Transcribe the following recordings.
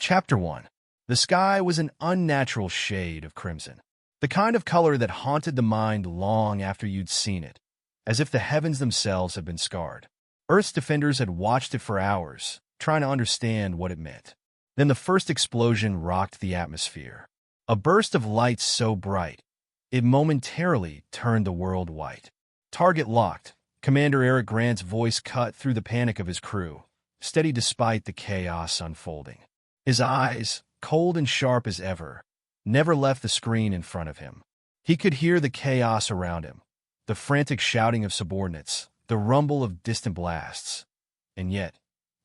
Chapter 1. The sky was an unnatural shade of crimson, the kind of color that haunted the mind long after you'd seen it, as if the heavens themselves had been scarred. Earth's defenders had watched it for hours, trying to understand what it meant. Then the first explosion rocked the atmosphere. A burst of light so bright, it momentarily turned the world white. Target locked. Commander Eric Grant's voice cut through the panic of his crew, steady despite the chaos unfolding. His eyes, cold and sharp as ever, never left the screen in front of him. He could hear the chaos around him, the frantic shouting of subordinates, the rumble of distant blasts. And yet,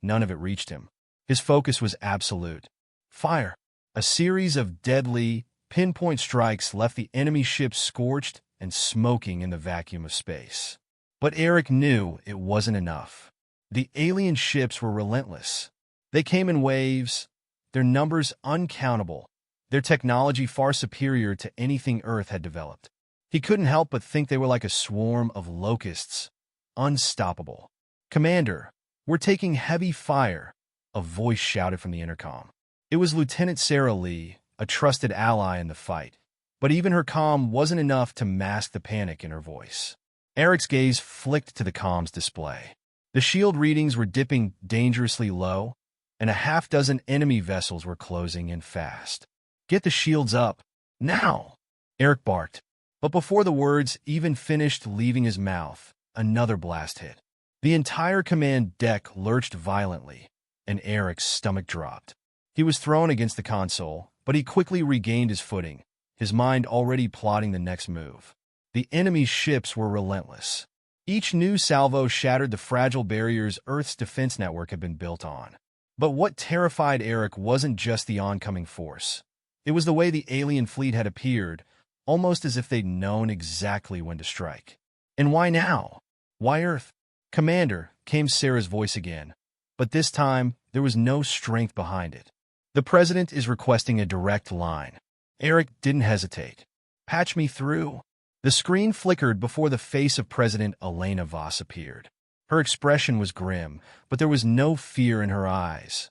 none of it reached him. His focus was absolute. Fire. A series of deadly, pinpoint strikes left the enemy ships scorched and smoking in the vacuum of space. But Eric knew it wasn't enough. The alien ships were relentless. They came in waves, their numbers uncountable, their technology far superior to anything Earth had developed. He couldn't help but think they were like a swarm of locusts, unstoppable. "Commander, we're taking heavy fire," a voice shouted from the intercom. It was Lieutenant Sarah Lee, a trusted ally in the fight, but even her calm wasn't enough to mask the panic in her voice. Eric's gaze flicked to the comms display. The shield readings were dipping dangerously low, and a half-dozen enemy vessels were closing in fast. "Get the shields up, now!" Eric barked. But before the words even finished leaving his mouth, another blast hit. The entire command deck lurched violently, and Eric's stomach dropped. He was thrown against the console, but he quickly regained his footing, his mind already plotting the next move. The enemy's ships were relentless. Each new salvo shattered the fragile barriers Earth's defense network had been built on. But what terrified Eric wasn't just the oncoming force. It was the way the alien fleet had appeared, almost as if they'd known exactly when to strike. And why now? Why Earth? "Commander," came Sarah's voice again, but this time there was no strength behind it. "The President is requesting a direct line." Eric didn't hesitate. "Patch me through." The screen flickered before the face of President Elena Voss appeared. Her expression was grim, but there was no fear in her eyes,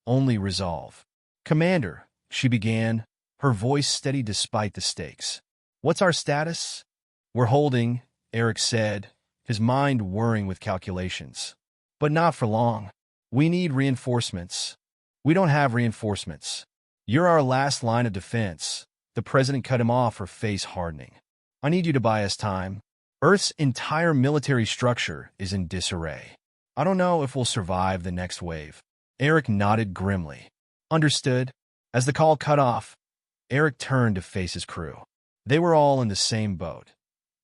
only resolve. "Commander," she began, her voice steady despite the stakes. "What's our status?" "We're holding," Eric said, his mind whirring with calculations. "But not for long. We need reinforcements." "We don't have reinforcements. You're our last line of defense." The president cut him off, her face hardening. "I need you to buy us time. Earth's entire military structure is in disarray. I don't know if we'll survive the next wave." Eric nodded grimly. "Understood." As the call cut off, Eric turned to face his crew. They were all in the same boat.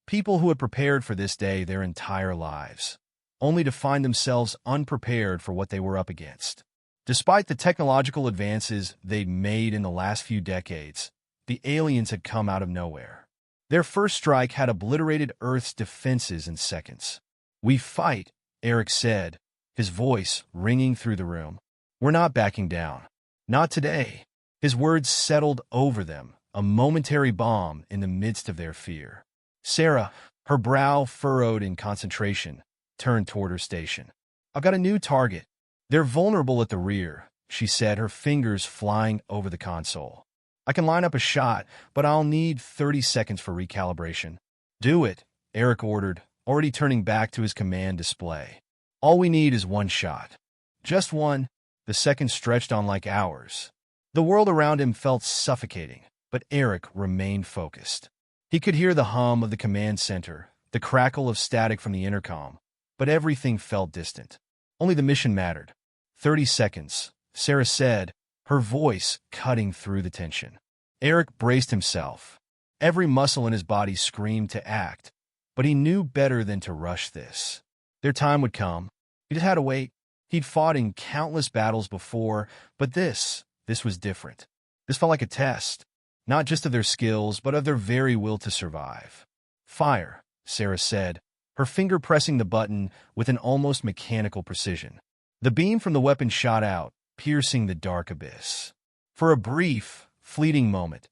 People who had prepared for this day their entire lives, only to find themselves unprepared for what they were up against. Despite the technological advances they'd made in the last few decades, the aliens had come out of nowhere. Their first strike had obliterated Earth's defenses in seconds. "We fight," Eric said, his voice ringing through the room. "We're not backing down. Not today." His words settled over them, a momentary balm in the midst of their fear. Sarah, her brow furrowed in concentration, turned toward her station. "I've got a new target. They're vulnerable at the rear," she said, her fingers flying over the console. "I can line up a shot, but I'll need 30 seconds for recalibration." "Do it," Eric ordered, already turning back to his command display. "All we need is one shot." Just one. The seconds stretched on like hours. The world around him felt suffocating, but Eric remained focused. He could hear the hum of the command center, the crackle of static from the intercom, but everything felt distant. Only the mission mattered. 30 seconds, Sarah said, her voice cutting through the tension. Eric braced himself. Every muscle in his body screamed to act, but he knew better than to rush this. Their time would come. He just had to wait. He'd fought in countless battles before, but this was different. This felt like a test, not just of their skills, but of their very will to survive. "Fire," Sarah said, her finger pressing the button with an almost mechanical precision. The beam from the weapon shot out, piercing the dark abyss. For a brief, fleeting moment,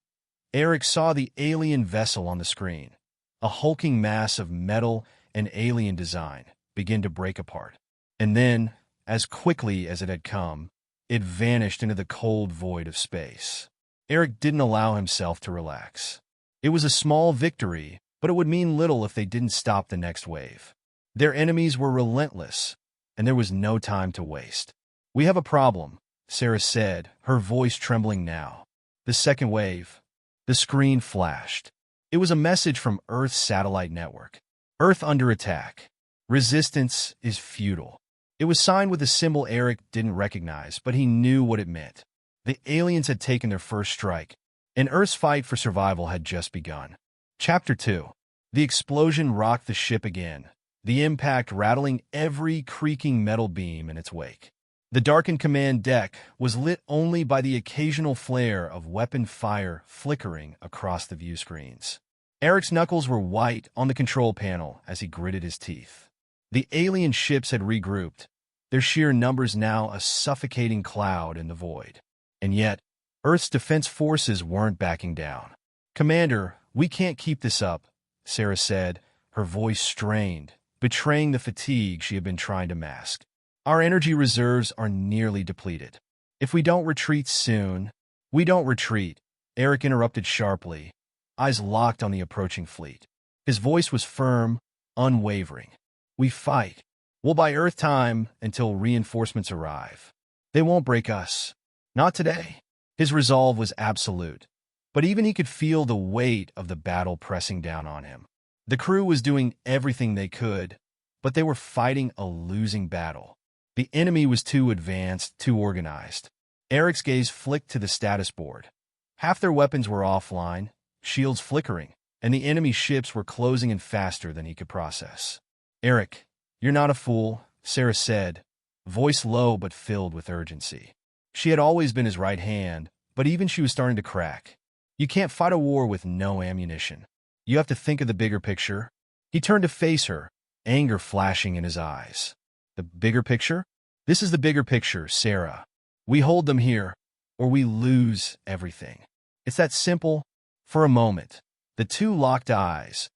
Eric saw the alien vessel on the screen, a hulking mass of metal and alien design, begin to break apart. And then, as quickly as it had come, it vanished into the cold void of space. Eric didn't allow himself to relax. It was a small victory, but it would mean little if they didn't stop the next wave. Their enemies were relentless, and there was no time to waste. "We have a problem," Sarah said, her voice trembling now. The second wave. The screen flashed. It was a message from Earth's satellite network. "Earth under attack. Resistance is futile." It was signed with a symbol Eric didn't recognize, but he knew what it meant. The aliens had taken their first strike, and Earth's fight for survival had just begun. Chapter 2. The explosion rocked the ship again, the impact rattling every creaking metal beam in its wake. The darkened command deck was lit only by the occasional flare of weapon fire flickering across the view screens. Eric's knuckles were white on the control panel as he gritted his teeth. The alien ships had regrouped, their sheer numbers now a suffocating cloud in the void. And yet, Earth's defense forces weren't backing down. "Commander, we can't keep this up," Sarah said, her voice strained, betraying the fatigue she had been trying to mask. "Our energy reserves are nearly depleted. If we don't retreat soon—" "We don't retreat," Eric interrupted sharply, eyes locked on the approaching fleet. His voice was firm, unwavering. "We fight. We'll buy Earth time until reinforcements arrive. They won't break us. Not today." His resolve was absolute, but even he could feel the weight of the battle pressing down on him. The crew was doing everything they could, but they were fighting a losing battle. The enemy was too advanced, too organized. Eric's gaze flicked to the status board. Half their weapons were offline, shields flickering, and the enemy ships were closing in faster than he could process. "Eric, you're not a fool," Sarah said, voice low but filled with urgency. She had always been his right hand, but even she was starting to crack. "You can't fight a war with no ammunition. You have to think of the bigger picture." He turned to face her, anger flashing in his eyes. "The bigger picture? This is the bigger picture, Sarah. We hold them here, or we lose everything. It's that simple." For a moment, the two locked eyes,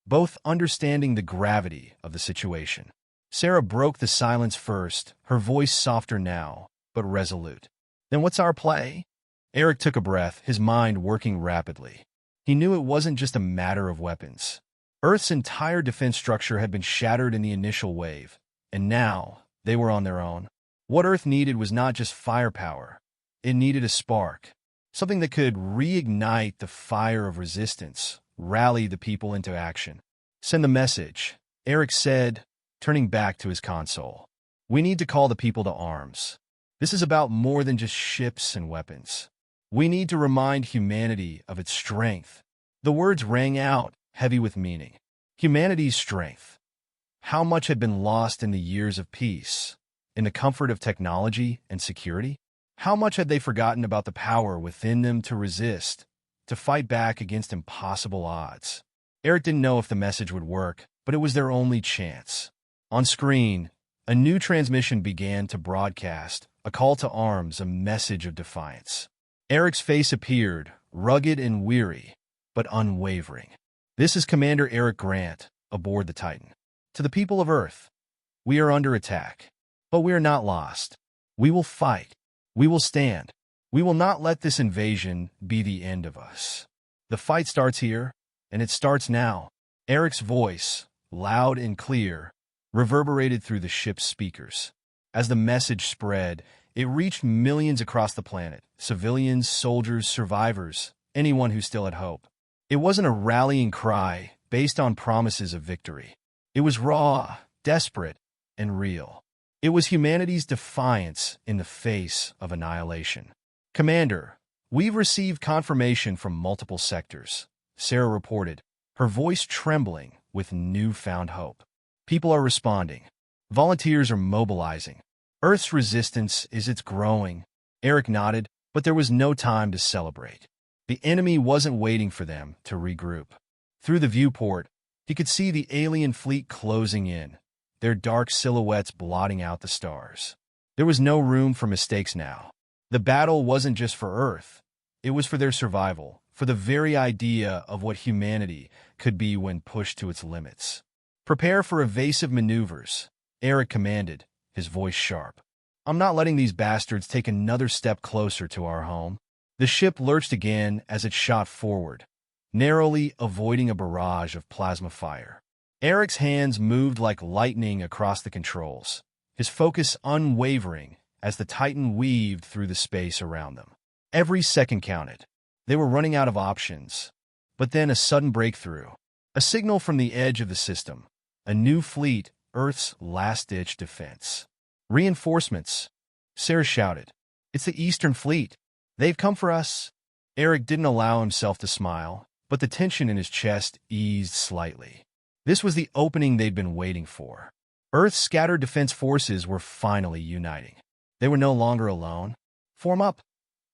both understanding the gravity of the situation. Sarah broke the silence first, her voice softer now, but resolute. "Then what's our play?" Eric took a breath, his mind working rapidly. He knew it wasn't just a matter of weapons. Earth's entire defense structure had been shattered in the initial wave, and now they were on their own. What Earth needed was not just firepower. It needed a spark, something that could reignite the fire of resistance, rally the people into action. "Send the message," Eric said, turning back to his console. "We need to call the people to arms. This is about more than just ships and weapons. We need to remind humanity of its strength." The words rang out, heavy with meaning. Humanity's strength. How much had been lost in the years of peace, in the comfort of technology and security? How much had they forgotten about the power within them to resist, to fight back against impossible odds? Eric didn't know if the message would work, but it was their only chance. On screen, a new transmission began to broadcast, a call to arms, a message of defiance. Eric's face appeared, rugged and weary, but unwavering. "This is Commander Eric Grant, aboard the Titan. To the people of Earth, we are under attack, but we are not lost. We will fight. We will stand. We will not let this invasion be the end of us. The fight starts here, and it starts now." Eric's voice, loud and clear, reverberated through the ship's speakers. As the message spread, it reached millions across the planet, civilians, soldiers, survivors, anyone who still had hope. It wasn't a rallying cry based on promises of victory. It was raw, desperate, and real. It was humanity's defiance in the face of annihilation. "Commander, we've received confirmation from multiple sectors," Sarah reported, her voice trembling with newfound hope. "People are responding. Volunteers are mobilizing. Earth's resistance is growing." Eric nodded, but there was no time to celebrate. The enemy wasn't waiting for them to regroup. Through the viewport, he could see the alien fleet closing in, their dark silhouettes blotting out the stars. There was no room for mistakes now. The battle wasn't just for Earth. It was for their survival, for the very idea of what humanity could be when pushed to its limits. "Prepare for evasive maneuvers," Eric commanded, his voice sharp. I'm not letting these bastards take another step closer to our home. The ship lurched again as it shot forward, narrowly avoiding a barrage of plasma fire. Eric's hands moved like lightning across the controls, his focus unwavering as the Titan weaved through the space around them. Every second counted. They were running out of options. But then a sudden breakthrough. A signal from the edge of the system. A new fleet, Earth's last-ditch defense. Reinforcements, Sarah shouted. It's the Eastern Fleet. They've come for us. Eric didn't allow himself to smile, but the tension in his chest eased slightly. This was the opening they'd been waiting for. Earth's scattered defense forces were finally uniting. They were no longer alone. Form up,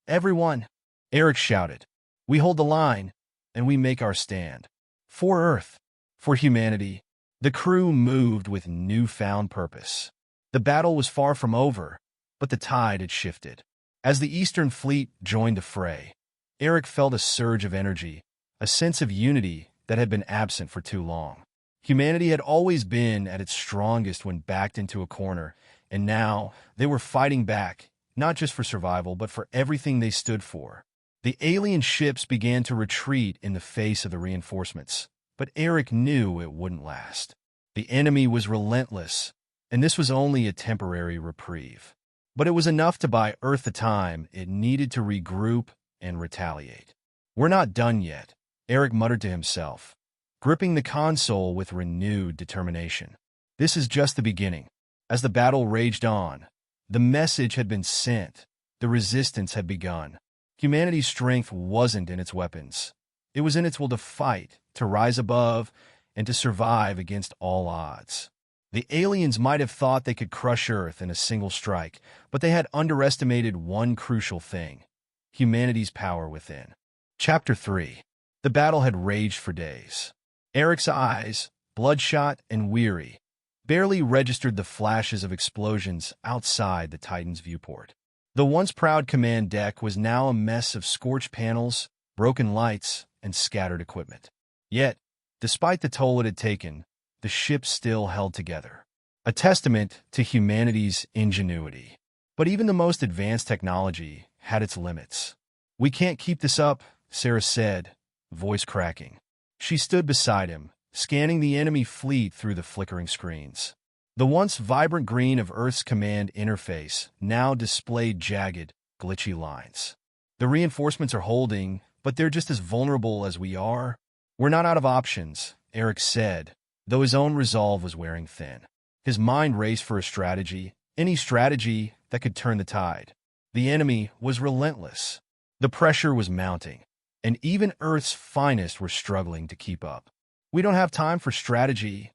everyone, Eric shouted. We hold the line, and we make our stand. For Earth, for humanity. The crew moved with newfound purpose. The battle was far from over, but the tide had shifted. As the Eastern Fleet joined the fray, Eric felt a surge of energy, a sense of unity that had been absent for too long. Humanity had always been at its strongest when backed into a corner, and now they were fighting back, not just for survival, but for everything they stood for. The alien ships began to retreat in the face of the reinforcements, but Eric knew it wouldn't last. The enemy was relentless, and this was only a temporary reprieve. But it was enough to buy Earth the time it needed to regroup and retaliate. We're not done yet, Eric muttered to himself, gripping the console with renewed determination. This is just the beginning. As the battle raged on, the message had been sent. The resistance had begun. Humanity's strength wasn't in its weapons. It was in its will to fight, to rise above, and to survive against all odds. The aliens might have thought they could crush Earth in a single strike, but they had underestimated one crucial thing: humanity's power within. Chapter 3. The battle had raged for days. Eric's eyes, bloodshot and weary, barely registered the flashes of explosions outside the Titan's viewport. The once proud command deck was now a mess of scorched panels, broken lights, and scattered equipment. Yet, despite the toll it had taken, the ship still held together, a testament to humanity's ingenuity. But even the most advanced technology had its limits. We can't keep this up, Sarah said, voice cracking. She stood beside him, scanning the enemy fleet through the flickering screens. The once vibrant green of Earth's command interface now displayed jagged, glitchy lines. The reinforcements are holding, but they're just as vulnerable as we are. We're not out of options, Eric said, though his own resolve was wearing thin. His mind raced for a strategy, any strategy that could turn the tide. The enemy was relentless. The pressure was mounting, and even Earth's finest were struggling to keep up. We don't have time for strategy,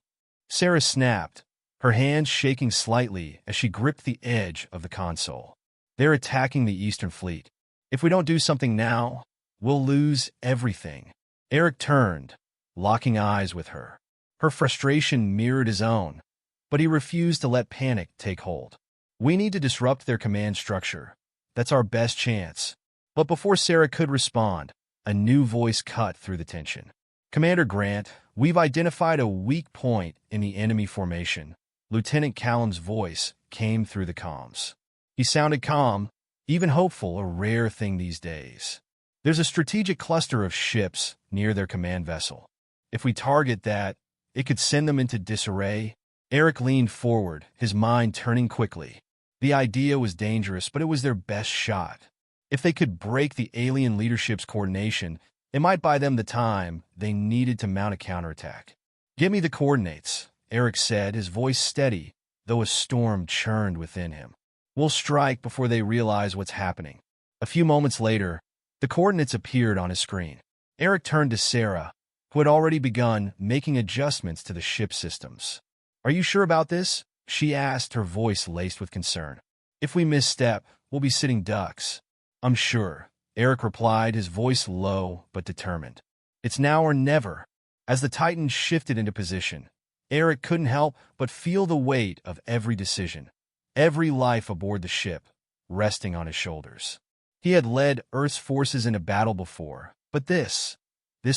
Sarah snapped, her hands shaking slightly as she gripped the edge of the console. They're attacking the Eastern Fleet. If we don't do something now, we'll lose everything. Eric turned, locking eyes with her. Her frustration mirrored his own, but he refused to let panic take hold. We need to disrupt their command structure. That's our best chance. But before Sarah could respond, a new voice cut through the tension. Commander Grant, we've identified a weak point in the enemy formation. Lieutenant Callum's voice came through the comms. He sounded calm, even hopeful, a rare thing these days. There's a strategic cluster of ships near their command vessel. If we target that, it could send them into disarray. Eric leaned forward, his mind turning quickly. The idea was dangerous, but it was their best shot. If they could break the alien leadership's coordination, it might buy them the time they needed to mount a counterattack. Give me the coordinates, Eric said, his voice steady, though a storm churned within him. We'll strike before they realize what's happening. A few moments later, the coordinates appeared on his screen. Eric turned to Sarah, who had already begun making adjustments to the ship systems. Are you sure about this? She asked, her voice laced with concern. If we misstep, we'll be sitting ducks. I'm sure, Eric replied, his voice low but determined. It's now or never. As the Titan shifted into position, Eric couldn't help but feel the weight of every decision, every life aboard the ship, resting on his shoulders. He had led Earth's forces into battle before, but this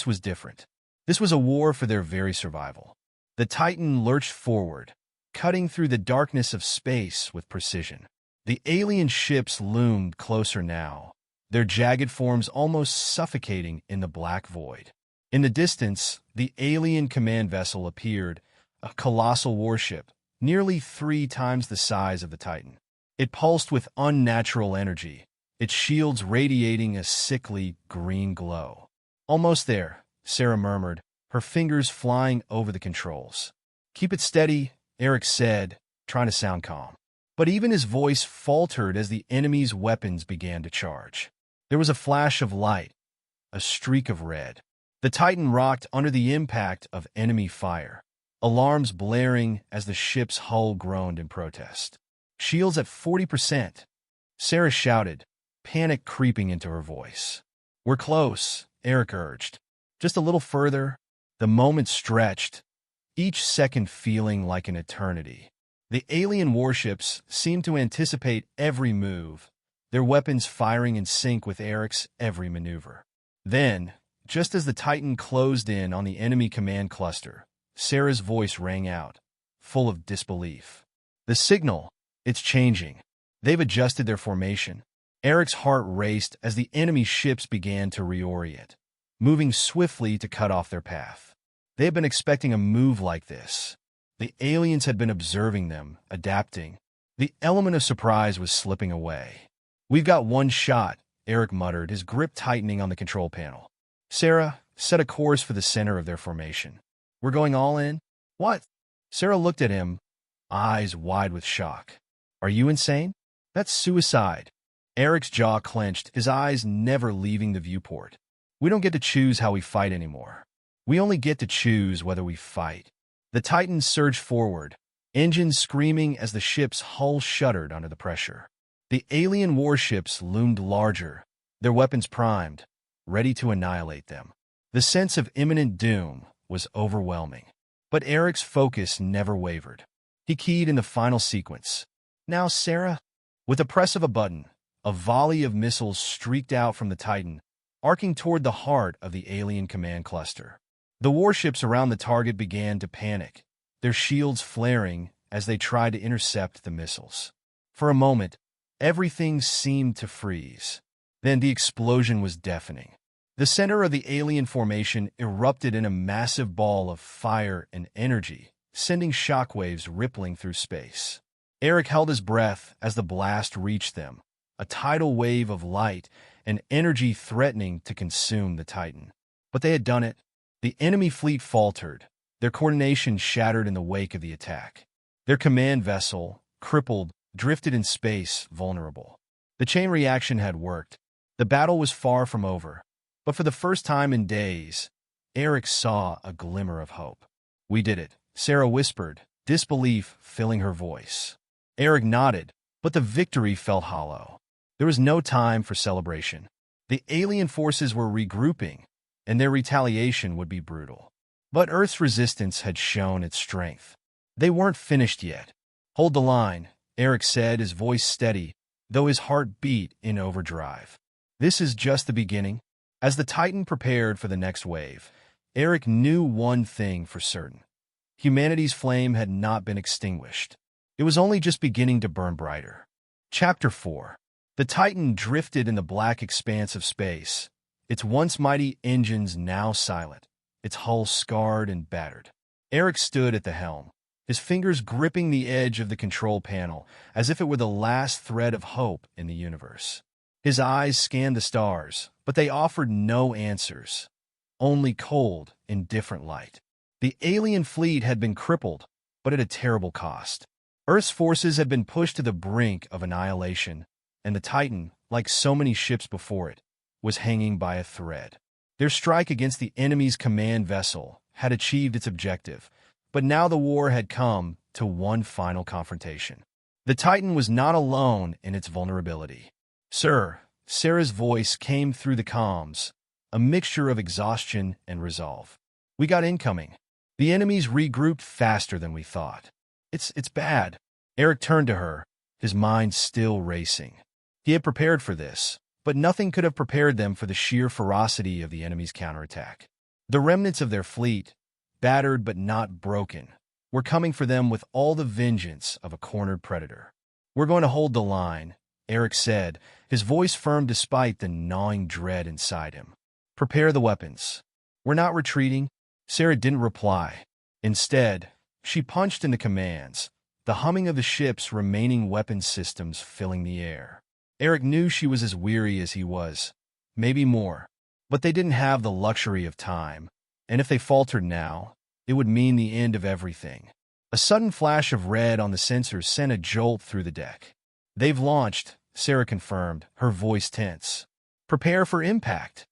was different. This was a war for their very survival. The Titan lurched forward, cutting through the darkness of space with precision. The alien ships loomed closer now, their jagged forms almost suffocating in the black void. In the distance, the alien command vessel appeared, a colossal warship, nearly 3 times the size of the Titan. It pulsed with unnatural energy, its shields radiating a sickly green glow. "Almost there," Sarah murmured, her fingers flying over the controls. "Keep it steady," Eric said, trying to sound calm. But even his voice faltered as the enemy's weapons began to charge. There was a flash of light, a streak of red. The Titan rocked under the impact of enemy fire, alarms blaring as the ship's hull groaned in protest. "Shields at 40%, Sarah shouted, panic creeping into her voice. "We're close," Eric urged. "Just a little further." The moment stretched, each second feeling like an eternity. The alien warships seemed to anticipate every move, their weapons firing in sync with Eric's every maneuver. Then, just as the Titan closed in on the enemy command cluster, Sarah's voice rang out, full of disbelief. "The signal! It's changing. They've adjusted their formation." Eric's heart raced as the enemy ships began to reorient, moving swiftly to cut off their path. They had been expecting a move like this. The aliens had been observing them, adapting. The element of surprise was slipping away. "We've got one shot," Eric muttered, his grip tightening on the control panel. Sarah set a course for the center of their formation. "We're going all in?" "What?" Sarah looked at him, eyes wide with shock. "Are you insane? That's suicide." Eric's jaw clenched, his eyes never leaving the viewport. "We don't get to choose how we fight anymore. We only get to choose whether we fight." The Titan surged forward, engines screaming as the ship's hull shuddered under the pressure. The alien warships loomed larger, their weapons primed, ready to annihilate them. The sense of imminent doom was overwhelming. But Eric's focus never wavered. He keyed in the final sequence. "Now, Sarah." With a press of a button, a volley of missiles streaked out from the Titan, arcing toward the heart of the alien command cluster. The warships around the target began to panic, their shields flaring as they tried to intercept the missiles. For a moment, everything seemed to freeze. Then the explosion was deafening. The center of the alien formation erupted in a massive ball of fire and energy, sending shockwaves rippling through space. Eric held his breath as the blast reached them, a tidal wave of light and energy threatening to consume the Titan. But they had done it. The enemy fleet faltered, their coordination shattered in the wake of the attack. Their command vessel, crippled, drifted in space, vulnerable. The chain reaction had worked. The battle was far from over. But for the first time in days, Eric saw a glimmer of hope. "We did it," Sarah whispered, disbelief filling her voice. Eric nodded, but the victory felt hollow. There was no time for celebration. The alien forces were regrouping, and their retaliation would be brutal. But Earth's resistance had shown its strength. They weren't finished yet. "Hold the line," Eric said, his voice steady, though his heart beat in overdrive. "This is just the beginning." As the Titan prepared for the next wave, Eric knew one thing for certain. Humanity's flame had not been extinguished. It was only just beginning to burn brighter. Chapter 4. The Titan drifted in the black expanse of space, its once mighty engines now silent, its hull scarred and battered. Eric stood at the helm, his fingers gripping the edge of the control panel as if it were the last thread of hope in the universe. His eyes scanned the stars, but they offered no answers, only cold, indifferent light. The alien fleet had been crippled, but at a terrible cost. Earth's forces had been pushed to the brink of annihilation, and the Titan, like so many ships before it, was hanging by a thread. Their strike against the enemy's command vessel had achieved its objective, but now the war had come to one final confrontation. The Titan was not alone in its vulnerability. "Sir," Sarah's voice came through the comms, a mixture of exhaustion and resolve. "We got incoming. The enemy's regrouped faster than we thought." It's bad." Eric turned to her, his mind still racing. He had prepared for this, but nothing could have prepared them for the sheer ferocity of the enemy's counterattack. The remnants of their fleet, battered but not broken, were coming for them with all the vengeance of a cornered predator. "We're going to hold the line," Eric said, his voice firm despite the gnawing dread inside him. "Prepare the weapons." "We're not retreating." Sarah didn't reply. Instead, she punched in the commands, the humming of the ship's remaining weapon systems filling the air. Eric knew she was as weary as he was, maybe more. But they didn't have the luxury of time, and if they faltered now, it would mean the end of everything. A sudden flash of red on the sensors sent a jolt through the deck. "They've launched," Sarah confirmed, her voice tense. "Prepare for impact."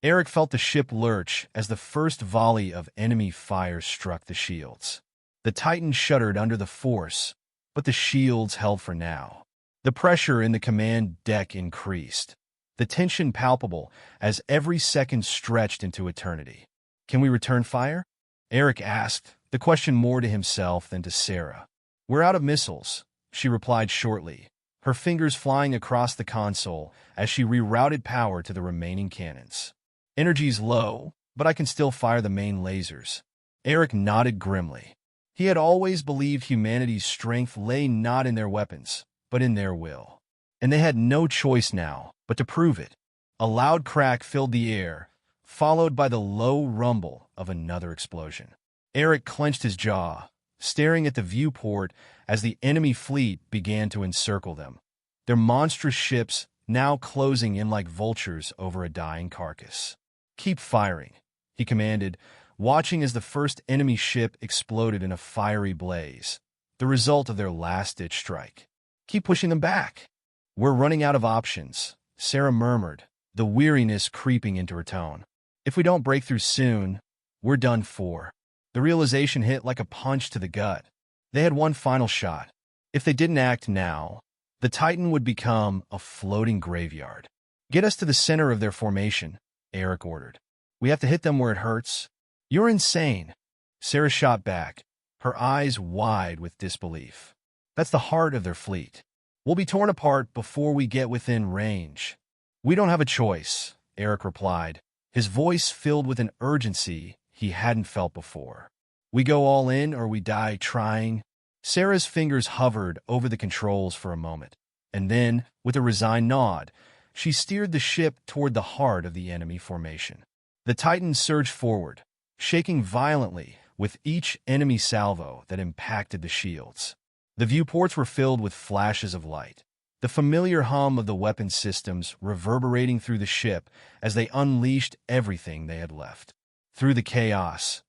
Eric felt the ship lurch as the first volley of enemy fire struck the shields. The Titan shuddered under the force, but the shields held for now. The pressure in the command deck increased, the tension palpable as every second stretched into eternity. "Can we return fire?" Eric asked, the question more to himself than to Sarah. "We're out of missiles," she replied shortly, her fingers flying across the console as she rerouted power to the remaining cannons. "Energy's low, but I can still fire the main lasers." Eric nodded grimly. He had always believed humanity's strength lay not in their weapons, but in their will. And they had no choice now but to prove it. A loud crack filled the air, followed by the low rumble of another explosion. Eric clenched his jaw, staring at the viewport as the enemy fleet began to encircle them, their monstrous ships now closing in like vultures over a dying carcass. "Keep firing," he commanded, watching as the first enemy ship exploded in a fiery blaze, the result of their last-ditch strike. "Keep pushing them back." "We're running out of options," Sarah murmured, the weariness creeping into her tone. "If we don't break through soon, we're done for." The realization hit like a punch to the gut. They had one final shot. If they didn't act now, the Titan would become a floating graveyard. "Get us to the center of their formation," Eric ordered. "We have to hit them where it hurts." "You're insane," Sarah shot back, her eyes wide with disbelief. "That's the heart of their fleet. We'll be torn apart before we get within range." "We don't have a choice," Eric replied, his voice filled with an urgency he hadn't felt before. "We go all in or we die trying." Sarah's fingers hovered over the controls for a moment, and then, with a resigned nod, she steered the ship toward the heart of the enemy formation. The Titan surged forward, shaking violently with each enemy salvo that impacted the shields. The viewports were filled with flashes of light, the familiar hum of the weapon systems reverberating through the ship as they unleashed everything they had left. Through the chaos,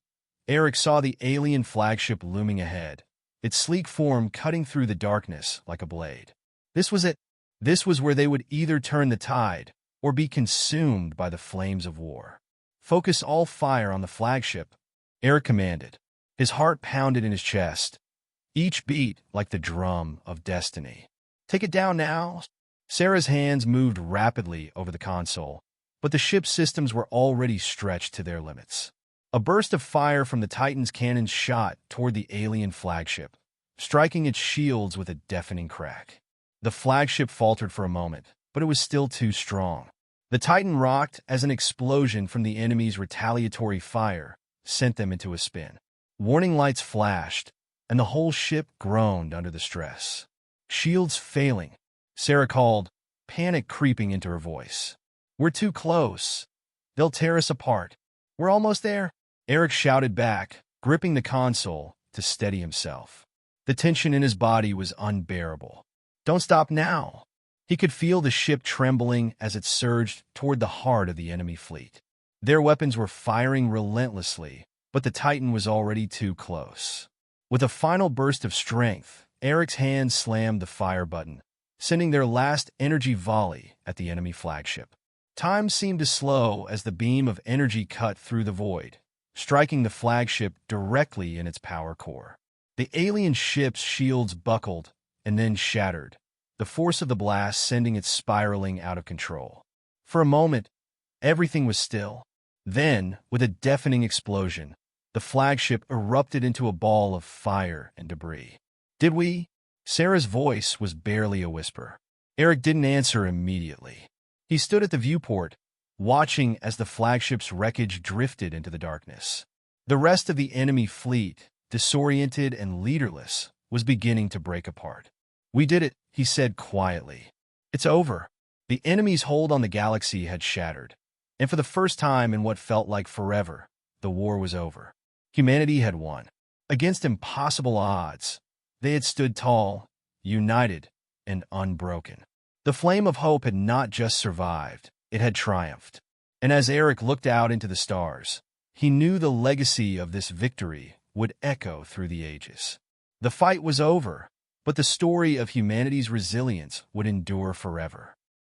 Eric saw the alien flagship looming ahead, its sleek form cutting through the darkness like a blade. This was it. This was where they would either turn the tide or be consumed by the flames of war. "Focus all fire on the flagship," Eric commanded. His heart pounded in his chest, each beat like the drum of destiny. "Take it down now." Sarah's hands moved rapidly over the console, but the ship's systems were already stretched to their limits. A burst of fire from the Titan's cannons shot toward the alien flagship, striking its shields with a deafening crack. The flagship faltered for a moment, but it was still too strong. The Titan rocked as an explosion from the enemy's retaliatory fire sent them into a spin. Warning lights flashed, and the whole ship groaned under the stress. "Shields failing," Sarah called, panic creeping into her voice. "We're too close. They'll tear us apart." "We're almost there," Eric shouted back, gripping the console to steady himself. The tension in his body was unbearable. "Don't stop now." He could feel the ship trembling as it surged toward the heart of the enemy fleet. Their weapons were firing relentlessly, but the Titan was already too close. With a final burst of strength, Eric's hand slammed the fire button, sending their last energy volley at the enemy flagship. Time seemed to slow as the beam of energy cut through the void, striking the flagship directly in its power core. The alien ship's shields buckled and then shattered, the force of the blast sending it spiraling out of control. For a moment, everything was still. Then, with a deafening explosion, the flagship erupted into a ball of fire and debris. "Did we?" Sarah's voice was barely a whisper. Eric didn't answer immediately. He stood at the viewport, watching as the flagship's wreckage drifted into the darkness. The rest of the enemy fleet, disoriented and leaderless, was beginning to break apart. "We did it," he said quietly. It's over. The enemy's hold on the galaxy had shattered, and for the first time in what felt like forever, the war was over. Humanity had won. Against impossible odds, they had stood tall, united, and unbroken. The flame of hope had not just survived, it had triumphed. And as Eric looked out into the stars, he knew the legacy of this victory would echo through the ages. The fight was over, but the story of humanity's resilience would endure forever.